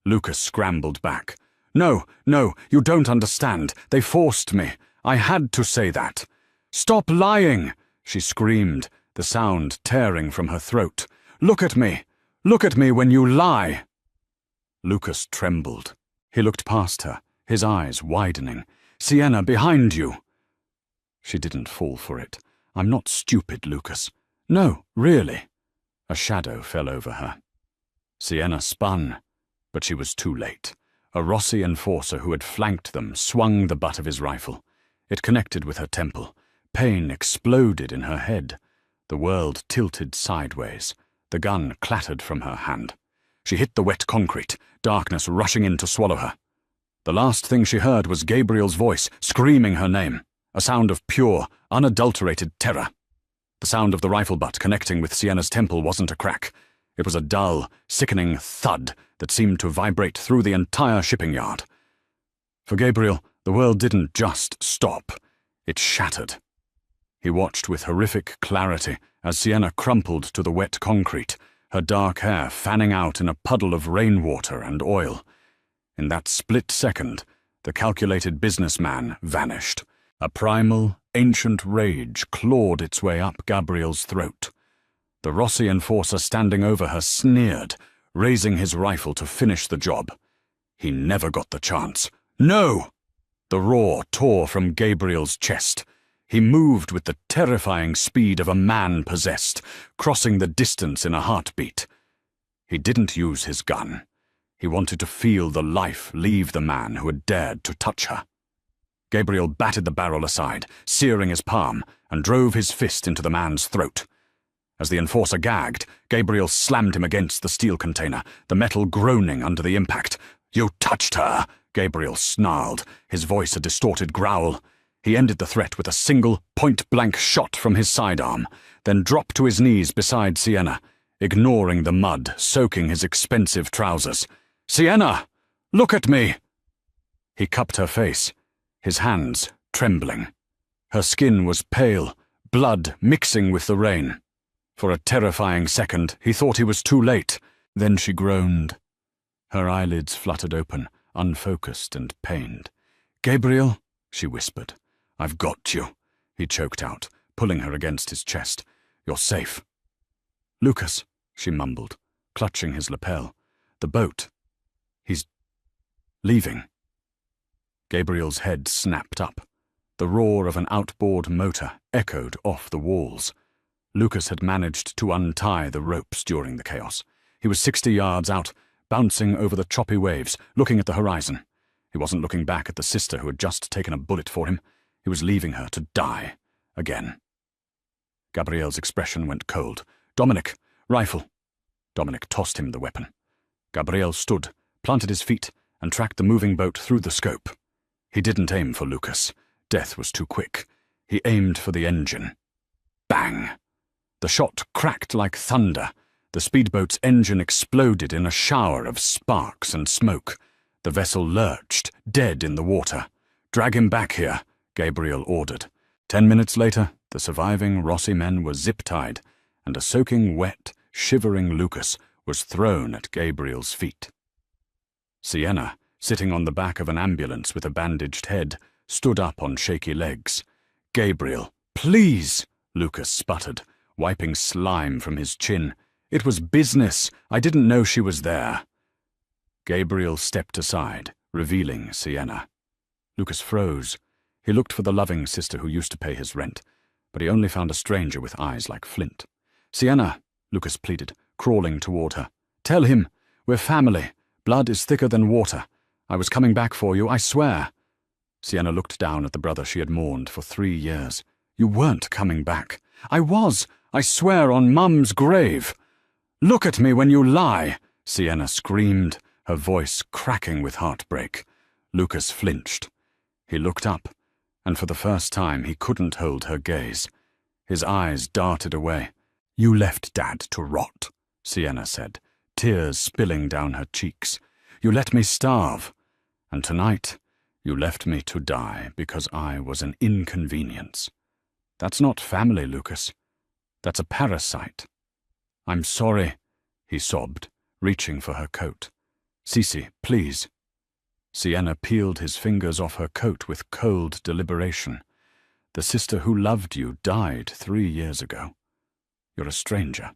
Lucas scrambled back. No, you don't understand. They forced me. I had to say that." "Stop lying!" she screamed, the sound tearing from her throat. Look at me when you lie." Lucas trembled. He looked past her, his eyes widening. "Sienna, behind you." She didn't fall for it. "I'm not stupid, Lucas." "No, really." A shadow fell over her. Sienna spun, but she was too late. A Rossi enforcer who had flanked them swung the butt of his rifle. It connected with her temple. Pain exploded in her head. The world tilted sideways. The gun clattered from her hand. She hit the wet concrete, darkness rushing in to swallow her. The last thing she heard was Gabriel's voice, screaming her name, a sound of pure, unadulterated terror. The sound of the rifle butt connecting with Sienna's temple wasn't a crack. It was a dull, sickening thud that seemed to vibrate through the entire shipping yard. For Gabriel, the world didn't just stop. It shattered. He watched with horrific clarity as Sienna crumpled to the wet concrete, her dark hair fanning out in a puddle of rainwater and oil. In that split second, the calculated businessman vanished. A primal, ancient rage clawed its way up Gabriel's throat. The Rossi enforcer standing over her sneered, raising his rifle to finish the job. He never got the chance. "No!" The roar tore from Gabriel's chest. He moved with the terrifying speed of a man possessed, crossing the distance in a heartbeat. He didn't use his gun. He wanted to feel the life leave the man who had dared to touch her. Gabriel batted the barrel aside, searing his palm, and drove his fist into the man's throat. As the enforcer gagged, Gabriel slammed him against the steel container, the metal groaning under the impact. "You touched her!" Gabriel snarled, his voice a distorted growl. He ended the threat with a single, point-blank shot from his sidearm, then dropped to his knees beside Sienna, ignoring the mud soaking his expensive trousers. "Sienna! Look at me!" He cupped her face, his hands trembling. Her skin was pale, blood mixing with the rain. For a terrifying second, he thought he was too late. Then she groaned. Her eyelids fluttered open, unfocused and pained. "Gabriel," she whispered. "I've got you," he choked out, pulling her against his chest. "You're safe." "Lucas," she mumbled, clutching his lapel. "The boat. He's leaving." Gabriel's head snapped up. The roar of an outboard motor echoed off the walls. Lucas had managed to untie the ropes during the chaos. He was 60 yards out, bouncing over the choppy waves, looking at the horizon. He wasn't looking back at the sister who had just taken a bullet for him. He was leaving her to die again. Gabriel's expression went cold. "Dominic, rifle." Dominic tossed him the weapon. Gabriel stood, planted his feet, and tracked the moving boat through the scope. He didn't aim for Lucas. Death was too quick. He aimed for the engine. Bang! The shot cracked like thunder. The speedboat's engine exploded in a shower of sparks and smoke. The vessel lurched, dead in the water. "Drag him back here," Gabriel ordered. 10 minutes later, the surviving Rossi men were zip-tied, and a soaking wet, shivering Lucas was thrown at Gabriel's feet. Sienna, sitting on the back of an ambulance with a bandaged head, stood up on shaky legs. "Gabriel, please," Lucas sputtered, wiping slime from his chin. "It was business. I didn't know she was there." Gabriel stepped aside, revealing Sienna. Lucas froze. He looked for the loving sister who used to pay his rent, but he only found a stranger with eyes like flint. "Sienna," Lucas pleaded, crawling toward her. "Tell him. We're family. Blood is thicker than water. I was coming back for you, I swear." Sienna looked down at the brother she had mourned for 3 years. "You weren't coming back." "I was. I swear on Mum's grave." "Look at me when you lie," Sienna screamed, her voice cracking with heartbreak. Lucas flinched. He looked up, and for the first time he couldn't hold her gaze. His eyes darted away. "You left Dad to rot," Sienna said, tears spilling down her cheeks. "You let me starve. And tonight, you left me to die because I was an inconvenience. That's not family, Lucas. That's a parasite." "I'm sorry," he sobbed, reaching for her coat. "Cece, please." Sienna peeled his fingers off her coat with cold deliberation. "The sister who loved you died 3 years ago. You're a stranger."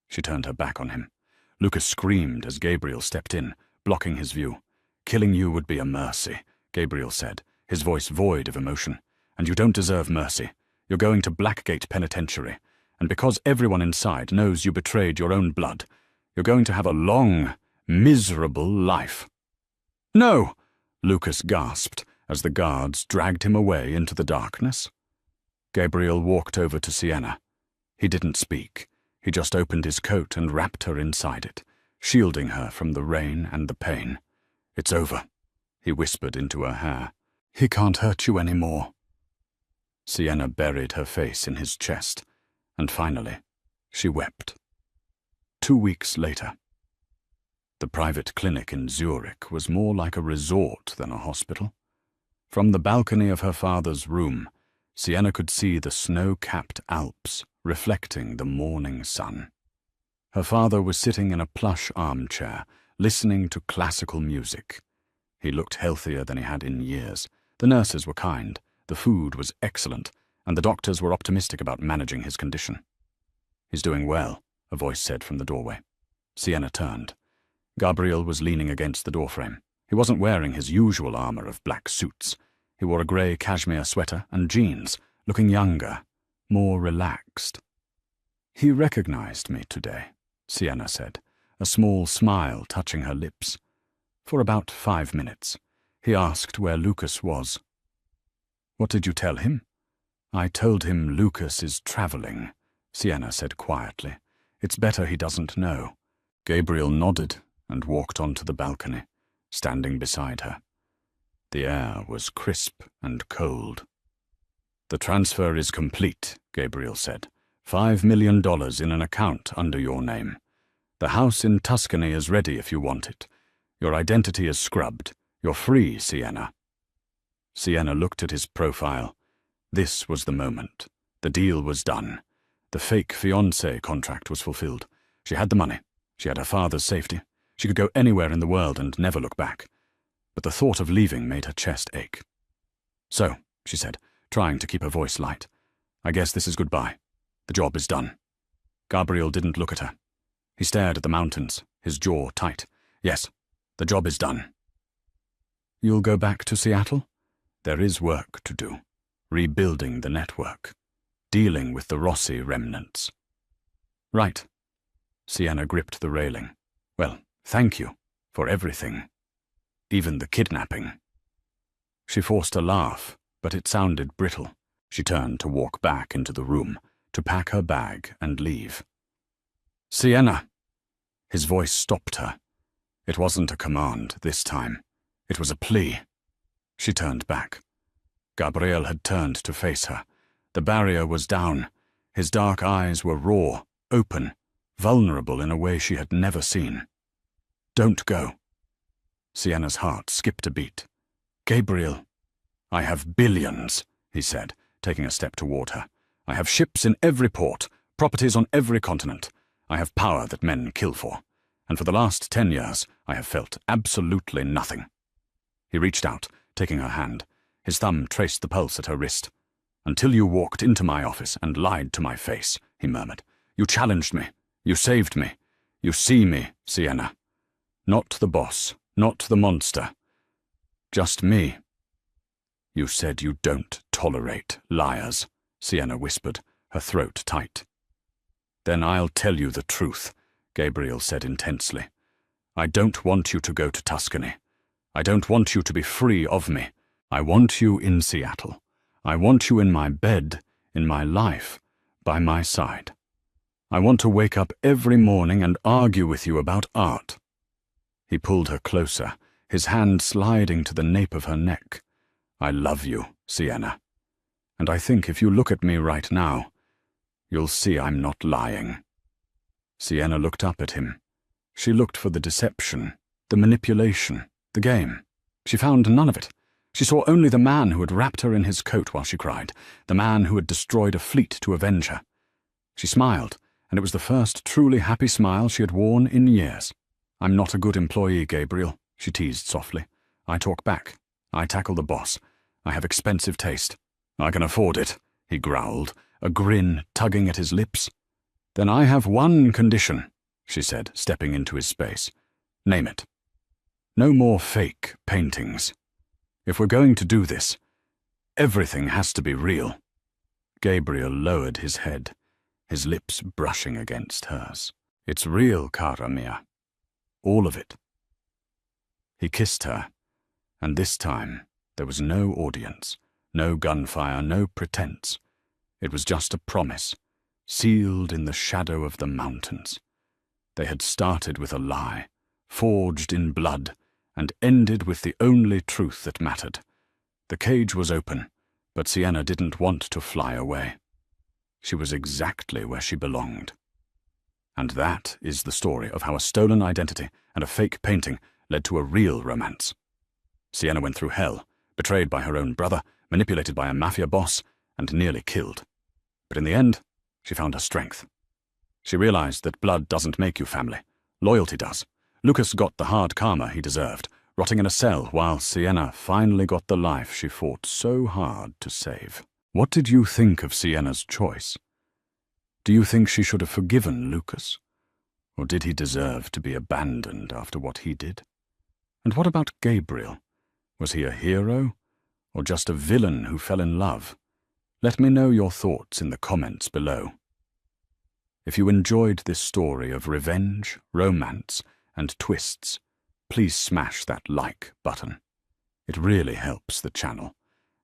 She turned her back on him. Lucas screamed as Gabriel stepped in, blocking his view. "Killing you would be a mercy," Gabriel said, his voice void of emotion. "And you don't deserve mercy. You're going to Blackgate Penitentiary, and because everyone inside knows you betrayed your own blood, you're going to have a long, miserable life." "No!" Lucas gasped as the guards dragged him away into the darkness. Gabriel walked over to Sienna. He didn't speak. He just opened his coat and wrapped her inside it, shielding her from the rain and the pain. "It's over," he whispered into her hair. "He can't hurt you anymore." Sienna buried her face in his chest, and finally, she wept. 2 weeks later. The private clinic in Zurich was more like a resort than a hospital. From the balcony of her father's room, Sienna could see the snow-capped Alps reflecting the morning sun. Her father was sitting in a plush armchair, listening to classical music. He looked healthier than he had in years. The nurses were kind, the food was excellent, and the doctors were optimistic about managing his condition. "He's doing well," a voice said from the doorway. Sienna turned. Gabriel was leaning against the doorframe. He wasn't wearing his usual armor of black suits. He wore a grey cashmere sweater and jeans, looking younger, more relaxed. "He recognized me today," Sienna said, a small smile touching her lips. "For about 5 minutes. He asked where Lucas was." "What did you tell him?" "I told him Lucas is traveling," Sienna said quietly. "It's better he doesn't know." Gabriel nodded and walked onto the balcony, standing beside her. The air was crisp and cold. "The transfer is complete," Gabriel said. $5 million in an account under your name. The house in Tuscany is ready if you want it. Your identity is scrubbed. You're free, Sienna." Sienna looked at his profile, This was the moment. The deal was done. The fake fiancé contract was fulfilled. She had the money. She had her father's safety. She could go anywhere in the world and never look back. But the thought of leaving made her chest ache. "So," she said, trying to keep her voice light, "I guess this is goodbye. The job is done." Gabriel didn't look at her. He stared at the mountains, his jaw tight. "Yes, the job is done." "You'll go back to Seattle?" "There is work to do. Rebuilding the network. Dealing with the Rossi remnants." "Right." Sienna gripped the railing. "Well, thank you for everything. Even the kidnapping." She forced a laugh, but it sounded brittle. She turned to walk back into the room, to pack her bag and leave. "Sienna!" His voice stopped her. It wasn't a command this time. It was a plea. She turned back. Gabriel had turned to face her. The barrier was down. His dark eyes were raw, open, vulnerable in a way she had never seen. "Don't go." Sienna's heart skipped a beat. "Gabriel." "I have billions," he said, taking a step toward her. "I have ships in every port, properties on every continent. I have power that men kill for. And for the last 10 years, I have felt absolutely nothing." He reached out, taking her hand. His thumb traced the pulse at her wrist. "Until you walked into my office and lied to my face," he murmured. "You challenged me. You saved me. You see me, Sienna. Not the boss, not the monster. Just me." "You said you don't tolerate liars," Sienna whispered, her throat tight. "Then I'll tell you the truth," Gabriel said intensely. "I don't want you to go to Tuscany. I don't want you to be free of me. I want you in Seattle. I want you in my bed, in my life, by my side. I want to wake up every morning and argue with you about art." He pulled her closer, his hand sliding to the nape of her neck. "I love you, Sienna. And I think if you look at me right now, you'll see I'm not lying." Sienna looked up at him. She looked for the deception, the manipulation, the game. She found none of it. She saw only the man who had wrapped her in his coat while she cried, the man who had destroyed a fleet to avenge her. She smiled, and it was the first truly happy smile she had worn in years. "I'm not a good employee, Gabriel," she teased softly. "I talk back. I tackle the boss. I have expensive taste." "I can afford it," he growled, a grin tugging at his lips. "Then I have one condition," she said, stepping into his space. "Name it." "No more fake paintings. If we're going to do this, everything has to be real." Gabriel lowered his head, his lips brushing against hers. "It's real, cara mia. All of it." He kissed her, and this time there was no audience, no gunfire, no pretense. It was just a promise, sealed in the shadow of the mountains. They had started with a lie, forged in blood, and ended with the only truth that mattered. The cage was open, but Sienna didn't want to fly away. She was exactly where she belonged. And that is the story of how a stolen identity and a fake painting led to a real romance. Sienna went through hell, betrayed by her own brother, manipulated by a mafia boss, and nearly killed. But in the end, she found her strength. She realized that blood doesn't make you family. Loyalty does. Lucas got the hard karma he deserved, rotting in a cell, while Sienna finally got the life she fought so hard to save. What did you think of Sienna's choice? Do you think she should have forgiven Lucas? Or did he deserve to be abandoned after what he did? And what about Gabriel? Was he a hero, or just a villain who fell in love? Let me know your thoughts in the comments below. If you enjoyed this story of revenge, romance, and twists, please smash that like button. It really helps the channel.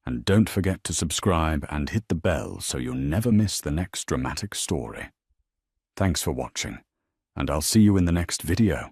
And don't forget to subscribe and hit the bell so you'll never miss the next dramatic story. Thanks for watching, and I'll see you in the next video.